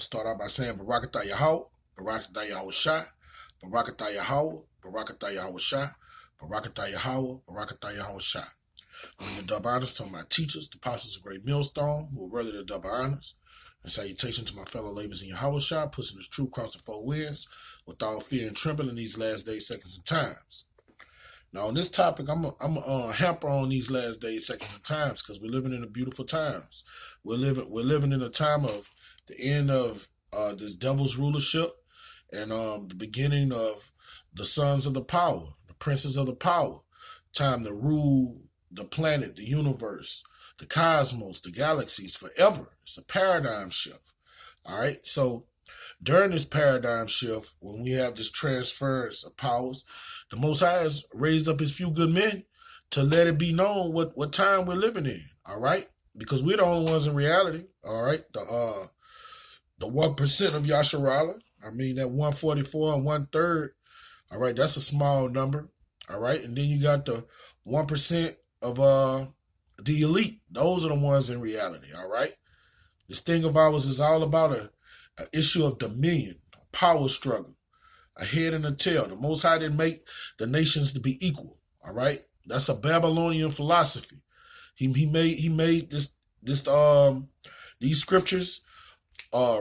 Start out by saying Barakatah Yahweh, Barakatah Yahweh Shai, Barakatah Yahweh, Barakatah Yahweh Shai, Barakatah Yahweh, Barakatah Yahweh Shai. On your double honors to my teachers, the apostles of Great Millstone, who are worthy of the double honors. And salutation to my fellow laborers in Yahweh Shai, pushing this truth across the four winds, with all fear and trembling in these last days, seconds, and times. Now, on this topic, I'm hamper on these last days, seconds, and times, because we're living in the beautiful times. We're living in a time of the end of this devil's rulership and the beginning of the sons of the power, the princes of the power. Time to rule the planet, the universe, the cosmos, the galaxies forever. It's a paradigm shift. All right. So during this paradigm shift, when we have this transference of powers, the Most High has raised up his few good men to let it be known what time we're living in. All right. Because we're the only ones in reality. All right. The 1% of Yasharala. I mean, that 144 and 1/3. All right. That's a small number. All right. And then you got the 1% of the elite. Those are the ones in reality. All right. This thing of ours is all about an issue of dominion, a power struggle, a head and a tail. The Most High didn't make the nations to be equal. All right. That's a Babylonian philosophy. He made these scriptures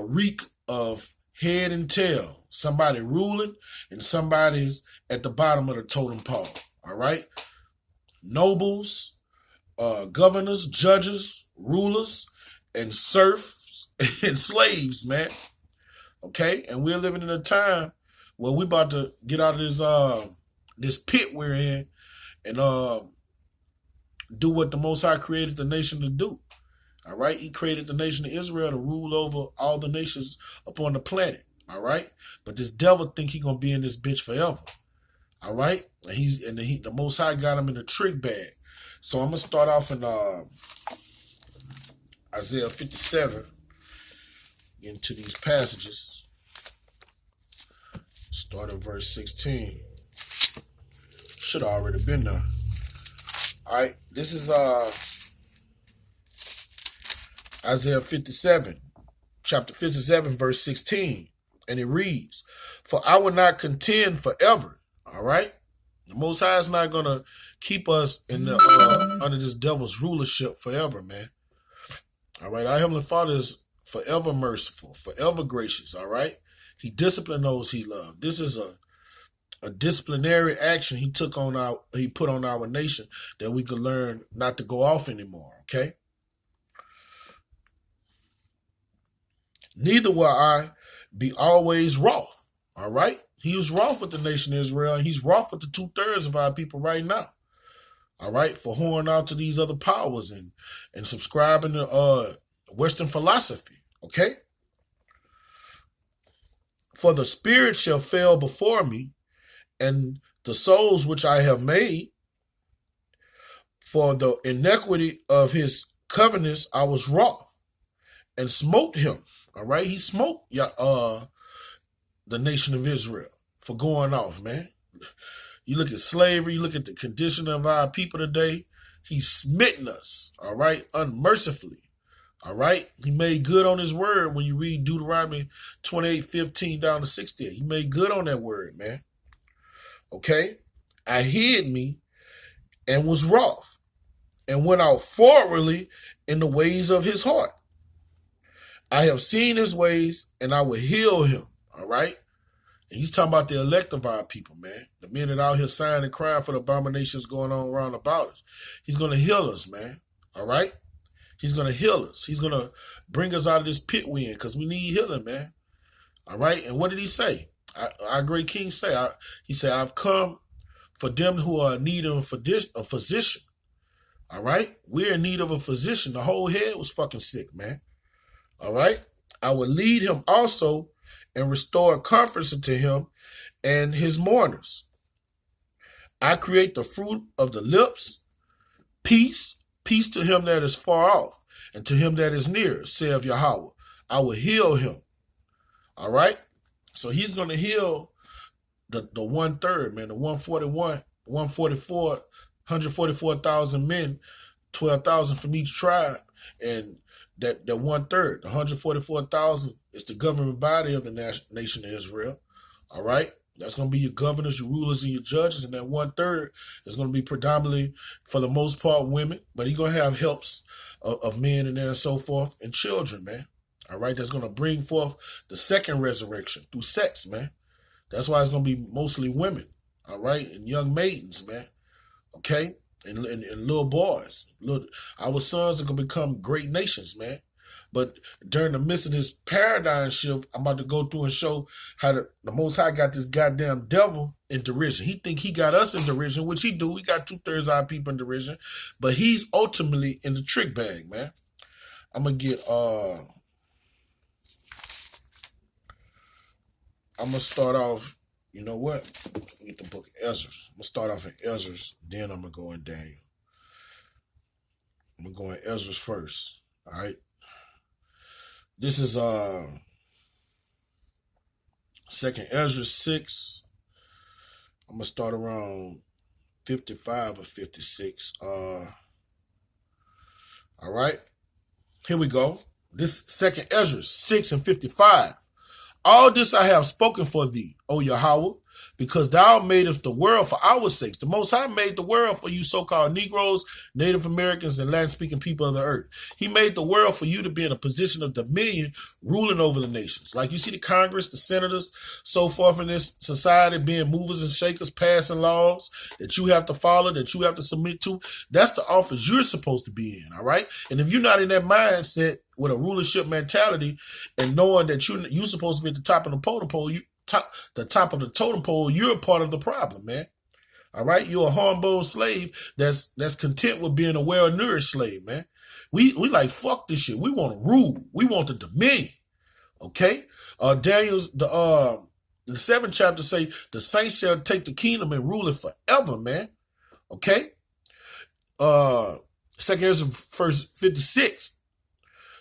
reek of head and tail. Somebody ruling and somebody's at the bottom of the totem pole. All right. Nobles, governors, judges, rulers, and serfs and slaves, man. Okay, and we're living in a time where we're about to get out of this pit we're in and do what the Most High created the nation to do. All right, he created the nation of Israel to rule over all the nations upon the planet. All right, but this devil think he gonna be in this bitch forever. All right, and the Most High got him in a trick bag. So I'm gonna start off in Isaiah 57, into these passages. Start at verse 16. Should have already been there. All right, this is Isaiah 57, chapter 57, verse 16, and it reads, "For I will not contend forever." All right, the Most High is not gonna keep us in the under this devil's rulership forever, man. All right, our Heavenly Father is forever merciful, forever gracious. All right, he disciplined those he loved. This is a disciplinary action he put on our nation that we could learn not to go off anymore. Okay. Neither will I be always wroth. All right. He was wroth with the nation of Israel, and he's wroth with the 2/3 of our people right now. All right. For whoring out to these other powers and subscribing to Western philosophy. Okay. "For the spirit shall fail before me, and the souls which I have made, for the iniquity of his covenants I was wroth, and smote him." All right, he smoked the nation of Israel for going off, man. You look at slavery, you look at the condition of our people today. He's smitten us, all right, unmercifully. All right, he made good on his word. When you read Deuteronomy 28:15 down to 68, he made good on that word, man. Okay, "I hid me and was wroth, and went out forwardly in the ways of his heart. I have seen his ways, and I will heal him." All right, and he's talking about the elect of our people, man. The men that out here sighing and crying for the abominations going on around about us. He's going to heal us, man. All right, he's going to heal us. He's going to bring us out of this pit we in, because we need healing, man. All right, and what did he say? Our great king say, he said, "I've come for them who are in need of a physician." All right, we're in need of a physician. The whole head was fucking sick, man. All right, "I will lead him also and restore comfort to him and his mourners. I create the fruit of the lips, peace to him that is far off, and to him that is near, saith Yahweh. I will heal him." All right, so he's going to heal the 1/3, man, the 141, 144, 144,000 men, 12,000 from each tribe, and that 1/3, the 144,000 It's the governing body of the nation of Israel. All right? That's going to be your governors, your rulers, and your judges. And that 1/3 is going to be predominantly, for the most part, women. But he's going to have helps of men in there and so forth, and children, man. All right? That's going to bring forth the second resurrection through sex, man. That's why it's going to be mostly women. All right? And young maidens, man. Okay? And little boys. Our sons are going to become great nations, man. But during the midst of this paradigm shift, I'm about to go through and show how the Most High got this goddamn devil in derision. He think he got us in derision, which he do. We got 2/3 of our people in derision. But he's ultimately in the trick bag, man. I'm going to get, I'm going to start off, you know what? Get the book of Ezra. I'm going to start off in Ezra, then I'm going to go in Daniel. I'm going to go in Ezra first, all right? This is 2nd Ezra 6. I'm going to start around 55 or 56. All right. Here we go. This 2nd Ezra 6 and 55. All this I have spoken for thee, O Yahweh, because thou madest the world for our sakes. The Most High made the world for you so-called Negroes, Native Americans, and Latin-speaking people of the earth. He made the world for you to be in a position of dominion, ruling over the nations. Like you see the Congress, the senators, so forth in this society being movers and shakers, passing laws that you have to follow, that you have to submit to. That's the office you're supposed to be in, all right? And if you're not in that mindset with a rulership mentality and knowing that you're supposed to be at the top of the totem pole, the top of the totem pole, you're a part of the problem, man. All right, you're a hornbone slave that's content with being a well-nourished slave, man. We like fuck this shit. We want to rule. We want the dominion. Okay, Daniel's the 7th chapter say the saints shall take the kingdom and rule it forever, man. Okay, 2nd Ezra verse 56.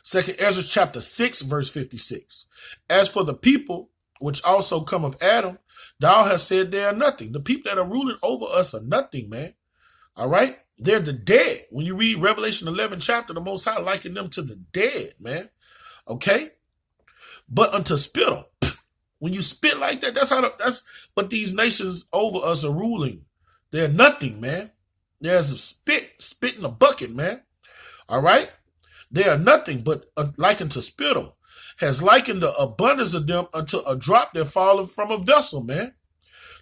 2nd Ezra chapter 6 verse 56. As for the people which also come of Adam, thou hast said they are nothing. The people that are ruling over us are nothing, man. All right? They're the dead. When you read Revelation 11 chapter, the Most High likened them to the dead, man. Okay? But unto spittle. When you spit like that, that's what these nations over us are ruling. They're nothing, man. There's a spit in a bucket, man. All right? They are nothing but likened to spittle. Has likened the abundance of them unto a drop that falleth from a vessel, man.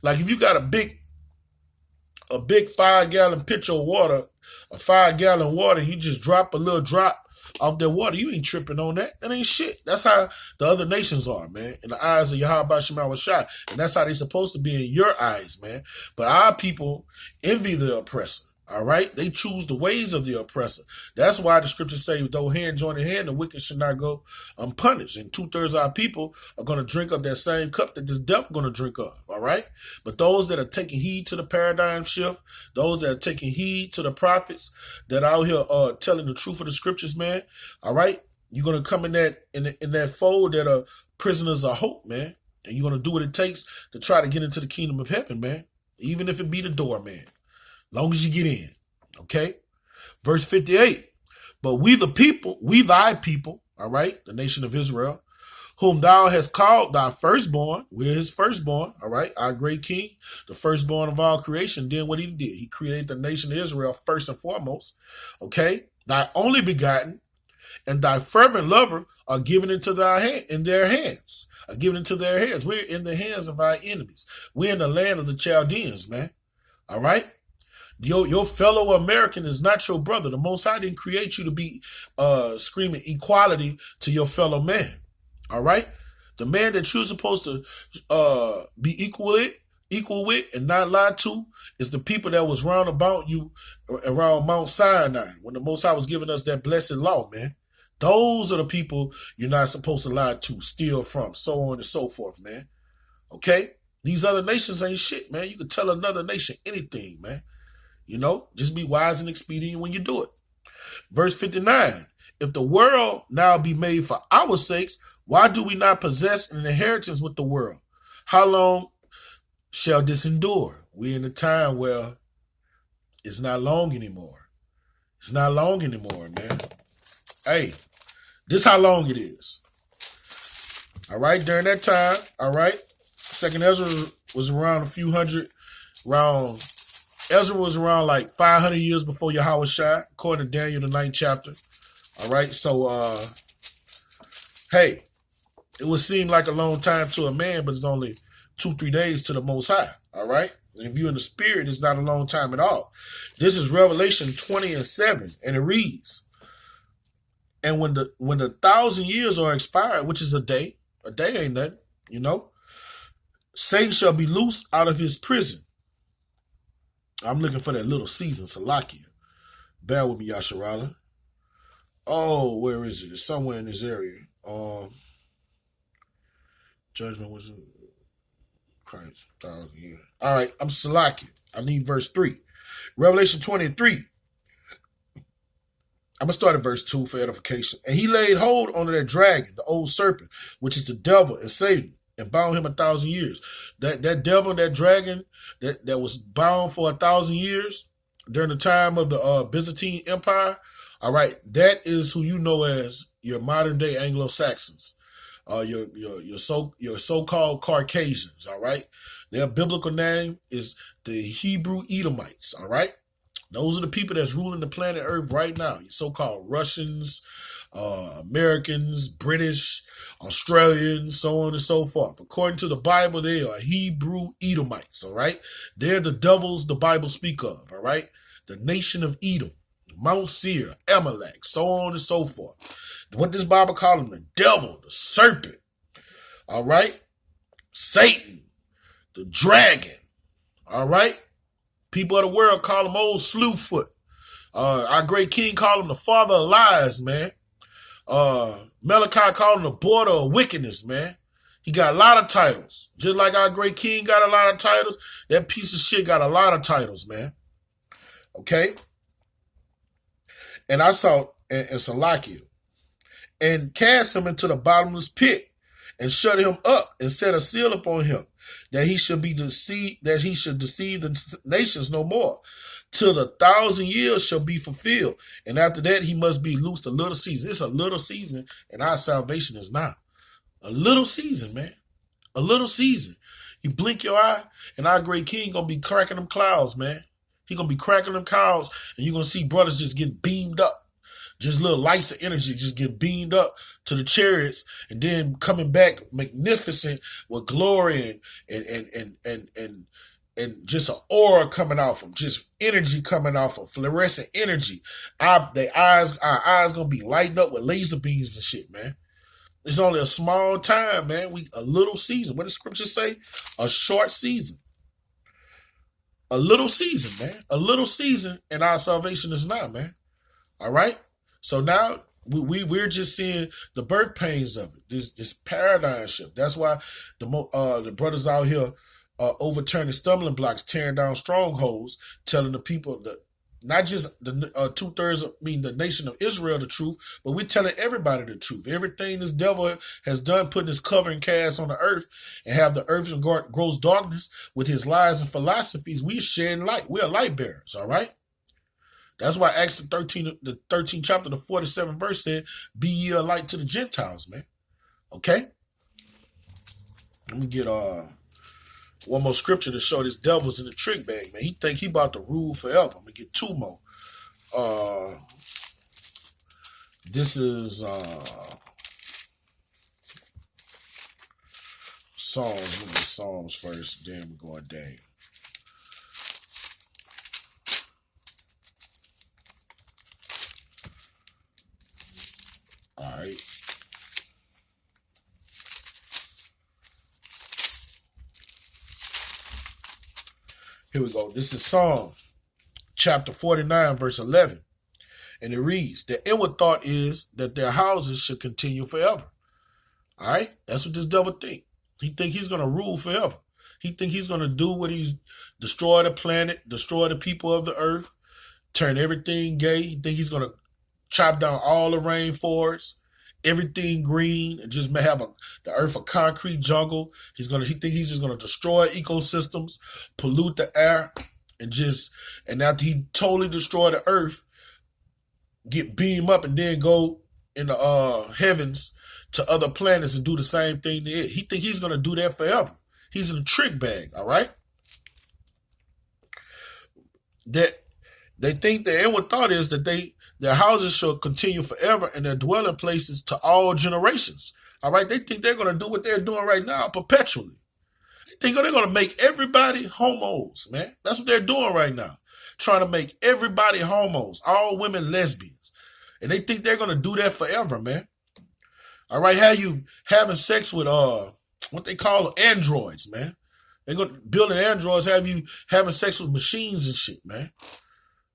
Like if you got a big 5-gallon pitcher of water, a 5-gallon water, you just drop a little drop off that water, you ain't tripping on that. That ain't shit. That's how the other nations are, man. In the eyes of Yahweh Shema Shai. And that's how they supposed to be in your eyes, man. But our people envy the oppressor. All right? They choose the ways of the oppressor. That's why the scriptures say, though hand join in hand, the wicked should not go unpunished. And 2/3 of our people are going to drink up that same cup that this devil going to drink up. All right? But those that are taking heed to the paradigm shift, those that are taking heed to the prophets that are out here telling the truth of the scriptures, man. All right? You're going to come in that fold that are prisoners of hope, man. And you're going to do what it takes to try to get into the kingdom of heaven, man. Even if it be the door, man. Long as you get in, okay? Verse 58, but we the people, we thy people, all right, the nation of Israel, whom thou hast called thy firstborn, we're his firstborn, all right, our great king, the firstborn of all creation, did what he did. He created the nation of Israel first and foremost, okay? Thy only begotten and thy fervent lover are given into in their hands, are given into their hands. We're in the hands of our enemies. We're in the land of the Chaldeans, man, all right? Your fellow American is not your brother. The Most High didn't create you to be screaming equality to your fellow man. All right? The man that you're supposed to be equal with and not lie to is the people that was round about you around Mount Sinai when the Most High was giving us that blessed law, man. Those are the people you're not supposed to lie to, steal from, so on and so forth, man. Okay? These other nations ain't shit, man. You can tell another nation anything, man. You know, just be wise and expedient when you do it. Verse 59, if the world now be made for our sakes, why do we not possess an inheritance with the world? How long shall this endure? We're in a time where it's not long anymore. It's not long anymore, man. Hey, this how long it is. All right, during that time, all right, Second Ezra was around a few hundred, around Ezra was around like 500 years before Yahweh Shai, according to Daniel, the 9th chapter. All right, so, hey, it would seem like a long time to a man, but it's only 2-3 days to the Most High. All right, and if you're in the spirit, it's not a long time at all. This is Revelation 20:7, and it reads, and when the 1,000 years are expired, which is a day ain't nothing, you know, Satan shall be loosed out of his prison. I'm looking for that little season, Salakia. Bear with me, Yasharala. Oh, where is it? It's somewhere in this area. Judgment was in Christ, 1,000 years. All right, I'm Salakia. I need verse 3. Revelation 23. I'm going to start at verse 2 for edification. And he laid hold on that dragon, the old serpent, which is the devil and Satan, and bound him 1,000 years. That devil, that dragon, that was bound for 1,000 years during the time of the Byzantine Empire. All right, that is who you know as your modern day Anglo-Saxons, your so-called Caucasians. All right, their biblical name is the Hebrew Edomites. All right. Those are the people that's ruling the planet Earth right now. Your so-called Russians, Americans, British, Australians, so on and so forth. According to the Bible, they are Hebrew Edomites, all right? They're the devils the Bible speak of, all right? The nation of Edom, Mount Seir, Amalek, so on and so forth. What does Bible call them? The devil, the serpent, all right? Satan, the dragon, all right? People of the world call him old Slewfoot. Our great king called him the father of lies, man. Malachi called him the border of wickedness, man. He got a lot of titles. Just like our great king got a lot of titles, that piece of shit got a lot of titles, man. Okay? And I saw in Salakia, and cast him into the bottomless pit, and shut him up, and set a seal upon him, that he should deceive the nations no more, till the 1,000 years shall be fulfilled. And after that, he must be loosed a little season. It's a little season, and our salvation is now. A little season, man. A little season. You blink your eye, and our great king gonna be cracking them clouds, man. He gonna be cracking them clouds, and you're gonna see brothers just get beamed up. Just little lights of energy just get beamed up to the chariots, and then coming back magnificent with glory and just an aura coming off them, just energy coming off them, fluorescent energy. Our eyes gonna be lighting up with laser beams and shit, man. It's only a small time, man. A little season. What does scripture say? A short season. A little season, man. A little season, and our salvation is now, man. All right. So now we're just seeing the birth pains of it. This paradigm shift. That's why the brothers out here overturning stumbling blocks, tearing down strongholds, telling the people that not just the 2/3, the nation of Israel the truth, but we're telling everybody the truth. Everything this devil has done, putting his covering cast on the earth and have the earth and gross darkness with his lies and philosophies, we're shedding light. We're light bearers, all right? That's why Acts the 13th chapter, the 47th verse said, be ye a light to the Gentiles, man. Okay? Let me get one more scripture to show this devil's in the trick bag, man. He think he about to rule forever. I'm going to get two more. This is Psalms. Let me get Psalms first, then we're going down. All right. Here we go. This is Psalms chapter 49, verse 11. And it reads, the inward thought is that their houses should continue forever. All right? That's what this devil think. He think he's going to rule forever. He think he's going to do what he's destroy the planet, destroy the people of the earth, turn everything gay. He think he's going to chop down all the rainforests, everything green, and just have the earth a concrete jungle. He think he's just gonna destroy ecosystems, pollute the air, and after he totally destroy the earth, get beam up and then go in the heavens to other planets and do the same thing to it. He think he's going to do that forever. He's in a trick bag, all right? That they think the inward thought is that their houses shall continue forever and their dwelling places to all generations. All right? They think they're going to do what they're doing right now perpetually. They think they're going to make everybody homos, man. That's what they're doing right now. Trying to make everybody homos, all women lesbians. And they think they're going to do that forever, man. All right? Have you having sex with what they call androids, man. They're going to build androids, have you having sex with machines and shit, man.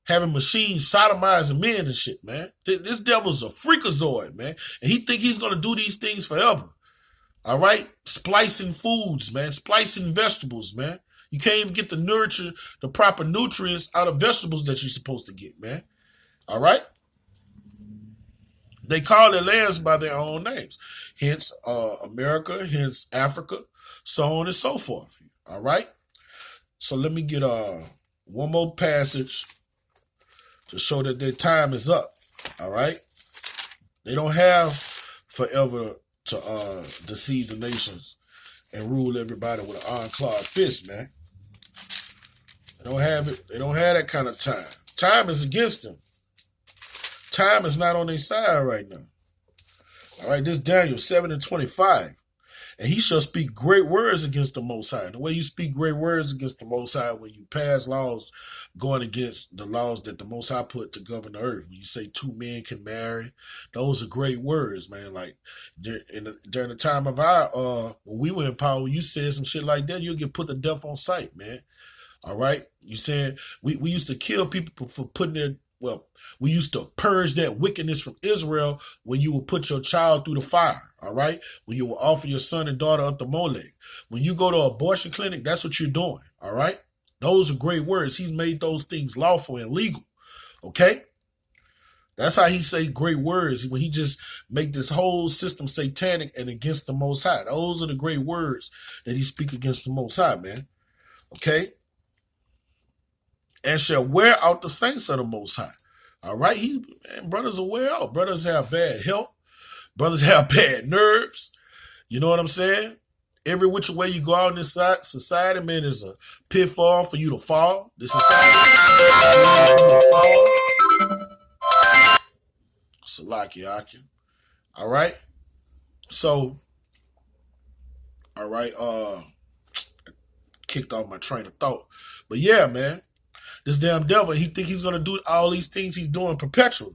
Having machines sodomizing men and shit, man. This devil's a freakazoid, man. And he think he's going to do these things forever. All right? Splicing foods, man. Splicing vegetables, man. You can't even get the proper nutrients out of vegetables that you're supposed to get, man. All right? They call their lands by their own names. Hence America, hence Africa, so on and so forth. All right? So let me get one more passage to show that their time is up. All right? They don't have forever to deceive the nations and rule everybody with an ironclad fist, man. They don't have it. They don't have that kind of time. Time is against them. Time is not on their side right now. All right, this Daniel 7:25. And he shall speak great words against the Most High. The way you speak great words against the Most High when you pass laws going against the laws that the Most High put to govern the earth. When you say two men can marry, those are great words, man. Like during the time of when we were in power, when you said some shit like that, you'll get put to death on sight, man. All right? You saying we used to kill people for putting their, we used to purge that wickedness from Israel when you would put your child through the fire, all right? When you would offer your son and daughter up to Molech. When you go to an abortion clinic, that's what you're doing, all right? Those are great words. He's made those things lawful and legal, okay? That's how he say great words, when he just make this whole system satanic and against the Most High. Those are the great words that he speak against the Most High, man, okay? And shall wear out the saints of the Most High. All right, brothers will wear out. Brothers have bad health. Brothers have bad nerves. You know what I'm saying? Every which way you go out in this society, man, is a pitfall for you to fall. This society. Salakia. All right. So, all right. Kicked off my train of thought, but yeah, man. This damn devil, he think he's going to do all these things he's doing perpetually.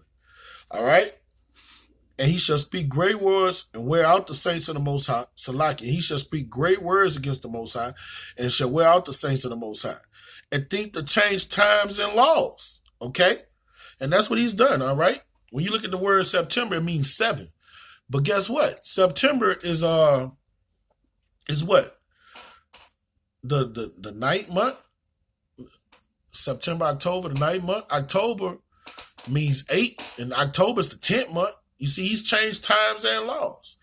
All right? And he shall speak great words and wear out the saints of the Most High. Salaki. He shall speak great words against the Most High and shall wear out the saints of the Most High. And think to change times and laws. Okay? And that's what he's done, all right? When you look at the word September, it means 7. But guess what? September is what? The ninth month? September, October, the 9th month. October means 8, and October is the 10th month. You see, he's changed times and laws.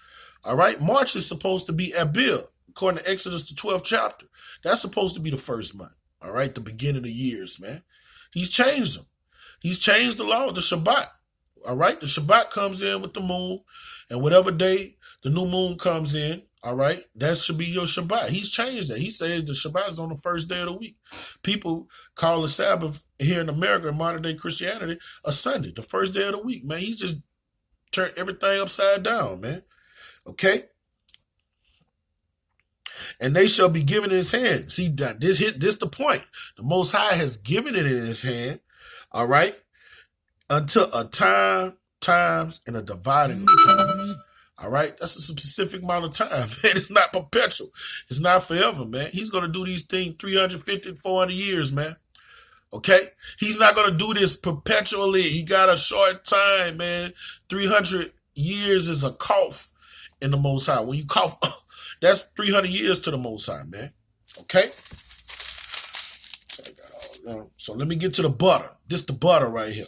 All right? March is supposed to be Abib, according to Exodus, the 12th chapter. That's supposed to be the first month. All right? The beginning of the years, man. He's changed them. He's changed the law, the Shabbat. All right? The Shabbat comes in with the moon, and whatever day the new moon comes in, all right, that should be your Shabbat. He's changed that. He said the Shabbat is on the first day of the week. People call the Sabbath here in America, in modern day Christianity, a Sunday, the first day of the week, man. He just turned everything upside down, man. Okay? And they shall be given in his hand. See, this the point. The Most High has given it in his hand, all right, until a times, and a dividing of times. All right, that's a specific amount of time, man. It's not perpetual. It's not forever, man. He's going to do these things 350, 400 years, man. Okay? He's not going to do this perpetually. He got a short time, man. 300 years is a cough in the Most High. When you cough, that's 300 years to the Most High, man. Okay? So let me get to the butter. This the butter right here.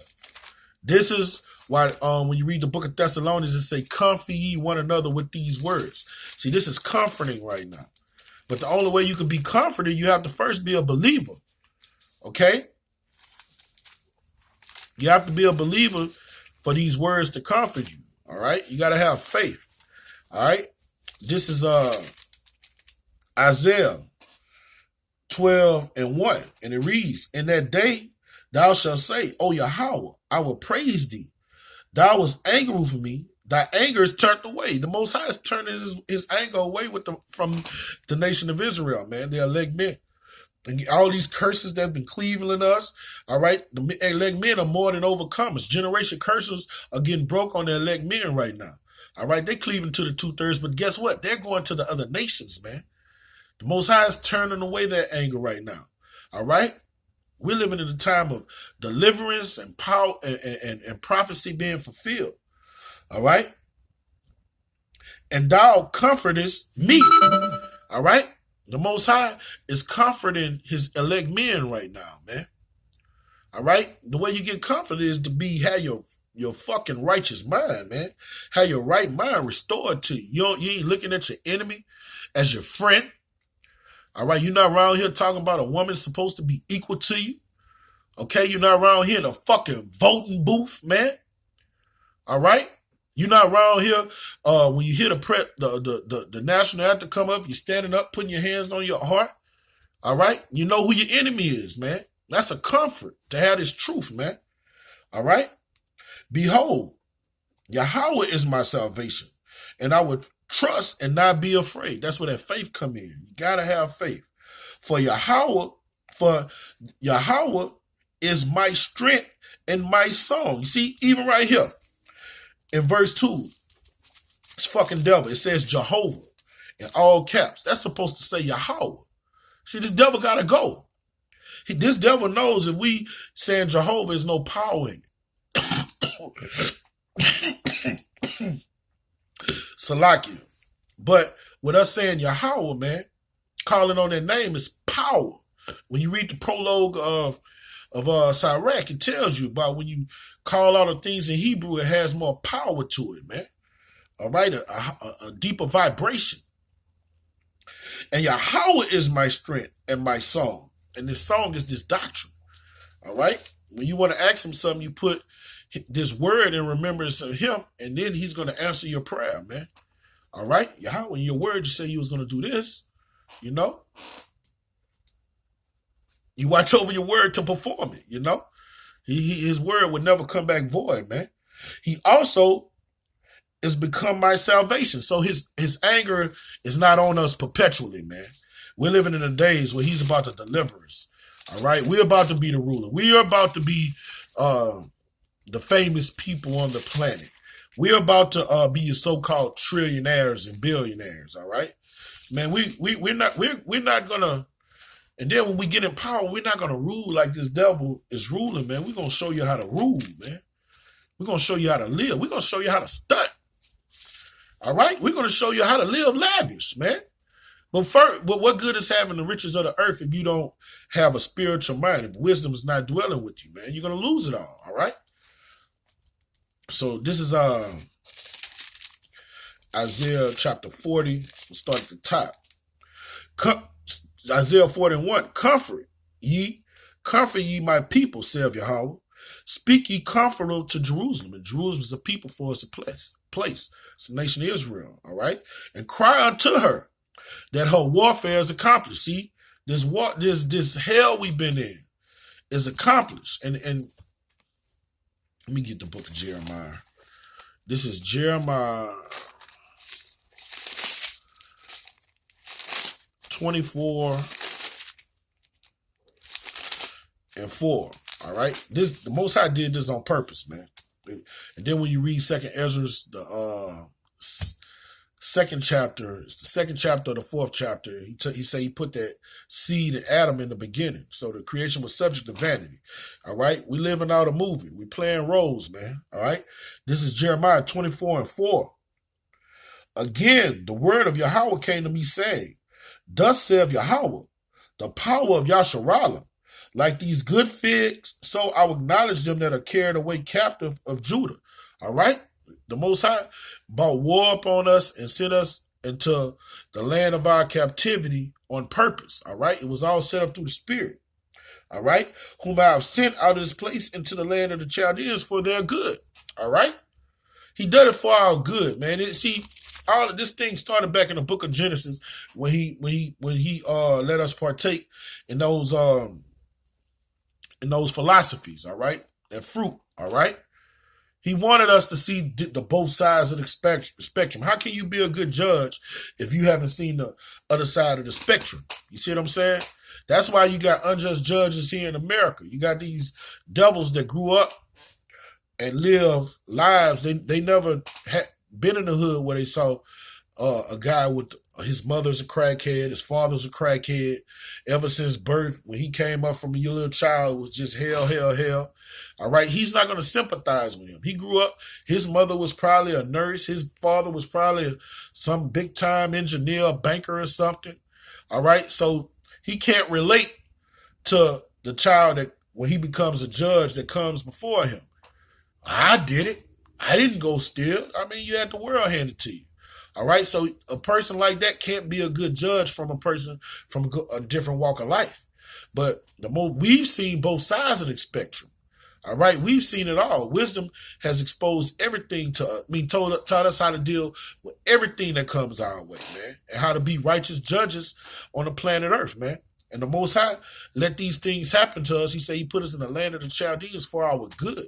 This is why when you read the book of Thessalonians, it say, comfort ye one another with these words. See, this is comforting right now. But the only way you can be comforted, you have to first be a believer. Okay? You have to be a believer for these words to comfort you. All right? You got to have faith. All right. This is Isaiah 12:1. And it reads, in that day thou shalt say, O Yahweh, I will praise thee. Thou was angry with me. Thy anger is turned away. The Most High is turning his anger away from the nation of Israel, man. The elect men. And all these curses that have been cleaving us, all right? The elect men are more than overcomers. Generation curses are getting broke on the elect men right now. All right? They're cleaving to the 2/3, but guess what? They're going to the other nations, man. The Most High is turning away that anger right now. All right? We're living in a time of deliverance and power and prophecy being fulfilled. All right? And thou comfortest me. All right? The Most High is comforting his elect men right now, man. All right? The way you get comforted is to have your fucking righteous mind, man. Have your right mind restored to you. You ain't looking at your enemy as your friend. All right? You're not around here talking about a woman supposed to be equal to you. Okay? You're not around here in a fucking voting booth, man. All right? You're not around here when you hear the national anthem come up, you're standing up, putting your hands on your heart. All right? You know who your enemy is, man. That's a comfort to have this truth, man. All right? Behold, Yahweh is my salvation, and I would trust and not be afraid. That's where that faith come in. You got to have faith. For Yahweh is my strength and my song. You see, even right here, in verse 2, it's fucking devil. It says Jehovah in all caps. That's supposed to say Yahweh. See, this devil got to go. This devil knows if we saying Jehovah, there's no power in it. Salakia. But with us saying Yahweh, man, calling on that name is power. When you read the prologue of Sirach, it tells you about when you call out of things in Hebrew, it has more power to it, man. All right, a deeper vibration. And Yahweh is my strength and my song. And this song is this doctrine. All right? When you want to ask him something, you put this word in remembrance of him, and then he's going to answer your prayer, man. All right? Yahweh, in your word, you say you was going to do this, you know? You watch over your word to perform it, you know? His word would never come back void, man. He also is become my salvation. So his anger is not on us perpetually, man. We're living in the days where he's about to deliver us. All right? We're about to be the ruler. We are about to be the famous people on the planet. We're about to be your so-called trillionaires and billionaires, all right? Man, we're not gonna. And then when we get in power, we're not going to rule like this devil is ruling, man. We're going to show you how to rule, man. We're going to show you how to live. We're going to show you how to stunt. All right? We're going to show you how to live lavish, man. But what good is having the riches of the earth if you don't have a spiritual mind? If wisdom is not dwelling with you, man, you're going to lose it all right? So this is Isaiah chapter 40. We'll start at the top. Isaiah 40:1, comfort ye my people, saith Yahweh. Speak ye comfort to Jerusalem. And Jerusalem is a people for us, a place. It's the nation of Israel, all right? And cry unto her that her warfare is accomplished. See, this hell we've been in is accomplished. And let me get the book of Jeremiah. This is Jeremiah 24:4. All right. The Most High did this on purpose, man. And then when you read Second Ezra's, the second chapter, it's the second chapter of the fourth chapter. He say he put that seed in Adam in the beginning, so the creation was subject to vanity. All right. We living out a movie. We playing roles, man. All right. This is Jeremiah 24:4. Again, the word of Yahweh came to me, saying, thus saith Yahweh, the power of Yasharallah, like these good figs, so I will acknowledge them that are carried away captive of Judah. All right? The Most High brought war upon us and sent us into the land of our captivity on purpose. All right? It was all set up through the Spirit. All right? Whom I have sent out of this place into the land of the Chaldeans for their good. All right? He did it for our good, man. See, all of this thing started back in the book of Genesis when he let us partake in those philosophies, all right? That fruit, all right? He wanted us to see the both sides of the spectrum. How can you be a good judge if you haven't seen the other side of the spectrum? You see what I'm saying? That's why you got unjust judges here in America. You got these devils that grew up and live lives. They never had been in the hood where they saw a guy with his mother's a crackhead, his father's a crackhead. Ever since birth, when he came up from a little child, it was just hell, hell, hell. All right, he's not going to sympathize with him. He grew up, his mother was probably a nurse. His father was probably some big-time engineer, banker or something. All right, so he can't relate to the child that when he becomes a judge that comes before him. I did it. I didn't go steal. I mean, you had the world handed to you. All right, so a person like that can't be a good judge from a person from a different walk of life. But the more we've seen both sides of the spectrum. All right, we've seen it all. Wisdom has exposed everything taught us how to deal with everything that comes our way, man, and how to be righteous judges on the planet Earth, man. And the Most High let these things happen to us. He said he put us in the land of the Chaldeans for our good.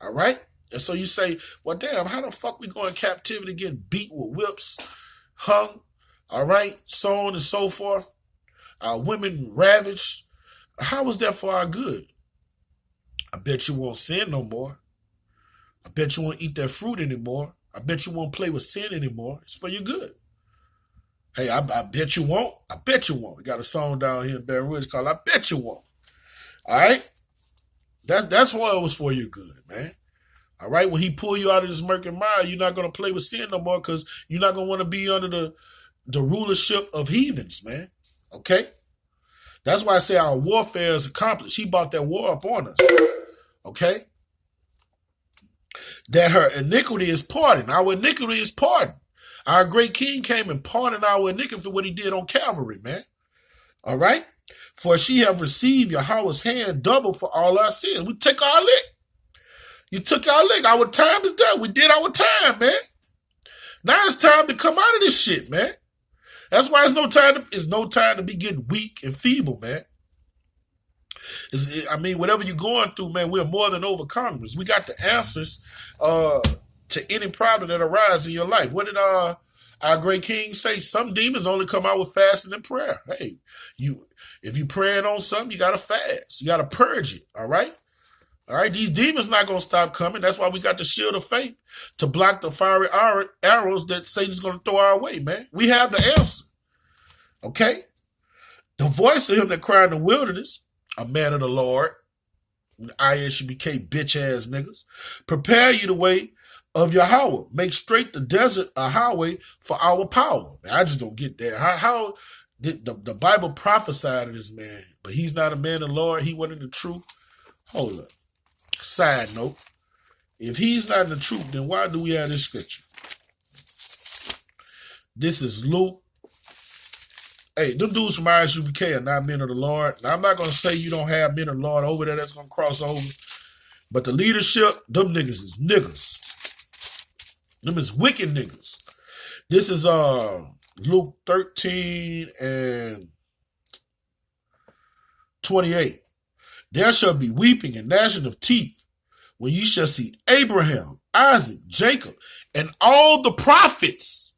All right? And so you say, well, damn, how the fuck we go in captivity getting beat with whips, hung, all right, so on and so forth, our women ravaged. How is that for our good? I bet you won't sin no more. I bet you won't eat that fruit anymore. I bet you won't play with sin anymore. It's for your good. Hey, I bet you won't. I bet you won't. We got a song down here in Baton Rouge called I Bet You Won't. All right? That's why it was for your good, man. All right? When he pull you out of this murky mire, you're not going to play with sin no more because you're not going to want to be under the rulership of heathens, man. Okay? That's why I say our warfare is accomplished. He brought that war up on us. Okay? That her iniquity is pardoned. Our iniquity is pardoned. Our great king came and pardoned our iniquity for what he did on Calvary, man. All right? For she have received Yahweh's hand double for all our sins. We took our lick. You took our lick. Our time is done. We did our time, man. Now it's time to come out of this shit, man. That's why it's no time to be getting weak and feeble, man. Whatever you're going through, man, we're more than overcomers. We got the answers to any problem that arises in your life. What did our great king say? Some demons only come out with fasting and prayer. Hey, if you praying on something, you got to fast. You got to purge it, all right? All right, these demons not going to stop coming. That's why we got the shield of faith to block the fiery arrows that Satan's going to throw our way, man. We have the answer, okay? The voice of him that cried in the wilderness, a man of the Lord, ISBK bitch-ass niggas, prepare you the way of Yahweh. Make straight the desert a highway for our power. Man, I just don't get that. How did the Bible prophesied of this man, but he's not a man of the Lord. He wasn't the truth. Hold up. Side note, if he's not in the truth, then why do we have this scripture? This is Luke. Hey, them dudes from ISUBK are not men of the Lord. Now, I'm not going to say you don't have men of the Lord over there that's going to cross over. But the leadership, them niggas is niggas. Them is wicked niggas. This is Luke 13 and 28. There shall be weeping and gnashing of teeth when ye shall see Abraham, Isaac, Jacob, and all the prophets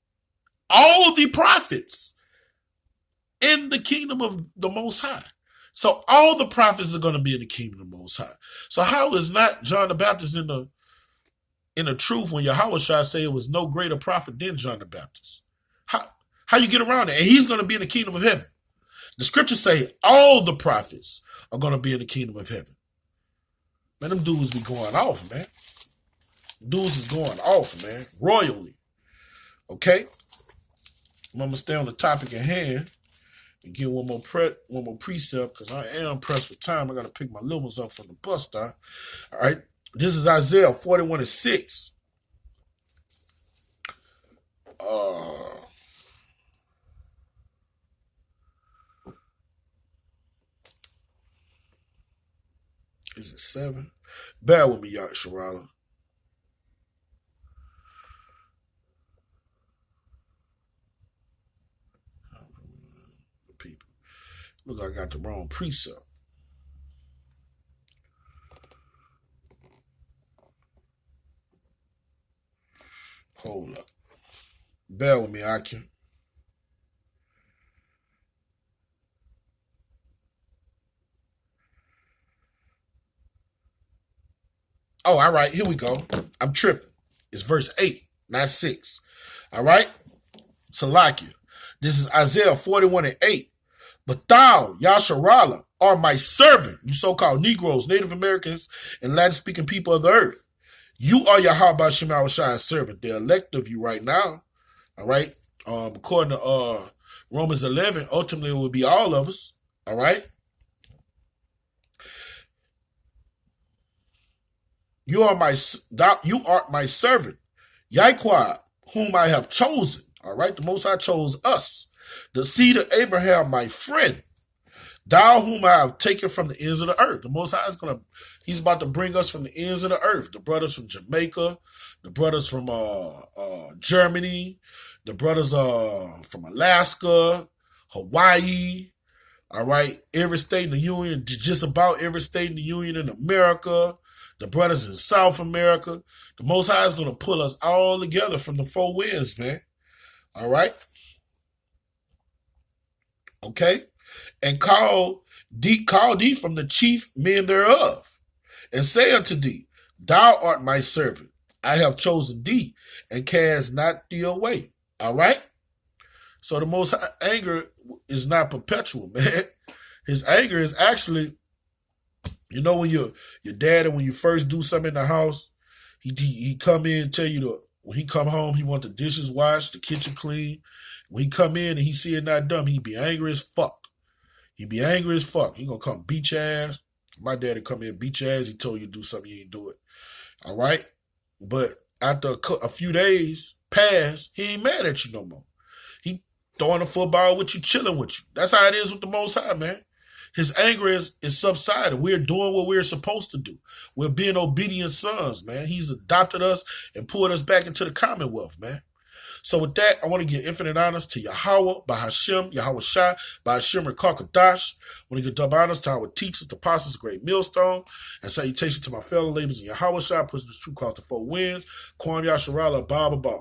in the kingdom of the Most High. So all the prophets are going to be in the kingdom of the Most High. So how is not John the Baptist in the truth when Yahweh shall say it was no greater prophet than John the Baptist? How you get around that? And he's going to be in the kingdom of heaven. The scriptures say all the prophets are going to be in the kingdom of heaven. Man, them dudes be going off, man. Dudes is going off, man. Royally. Okay? I'm going to stay on the topic at hand and get one more precept because I am pressed for time. I got to pick my little ones up from the bus stop. All right? This is Isaiah 41:6. Is it 7? Bear with me, y'all, Sharala. Look, I got the wrong precept. Hold up. Bear with me, I can. Oh, all right, here we go. I'm tripping. It's verse 8, not 6. All right? Salakia. This is Isaiah 41 and 8. But thou, Yasharala, are my servant, you so-called Negroes, Native Americans, and Latin-speaking people of the earth. You are Yahweh Shema Shai's servant. They're elect of you right now. All right? According to Romans 11, ultimately it will be all of us. All right? You are my servant, Yahweh, whom I have chosen. All right? The Most High chose us. The seed of Abraham, my friend. Thou whom I have taken from the ends of the earth. The Most High is he's about to bring us from the ends of the earth. The brothers from Jamaica, the brothers from Germany, the brothers from Alaska, Hawaii. All right, every state in the Union, just about every state in the Union in America, the brothers in South America. The Most High is going to pull us all together from the four winds, man. All right? Okay? And call thee from the chief men thereof, and say unto thee, thou art my servant. I have chosen thee, and cast not thee away. All right? So the Most High anger is not perpetual, man. His anger is actually, you know, when your dad, and when you first do something in the house, he come in and tell you when he come home, he want the dishes washed, the kitchen clean. When he come in and he see it not done, he be angry as fuck. He be angry as fuck. He gonna come beat your ass. My daddy come in beat your ass. He told you to do something, you ain't do it. All right? But after a few days pass, he ain't mad at you no more. He throwing a football with you, chilling with you. That's how it is with the Most High, man. His anger is subsided. We're doing what we're supposed to do. We're being obedient sons, man. He's adopted us and pulled us back into the commonwealth, man. So with that, I want to give infinite honors to Yahweh, Bahashem, Yahweh Shai, Bahashem, and Karkadash. I want to give double honors to our teachers, the apostles, great millstone, and salutations to my fellow laborers in Yahweh Shai, pushing this true cause to four winds. Kwam Yasharala, Baba Ba.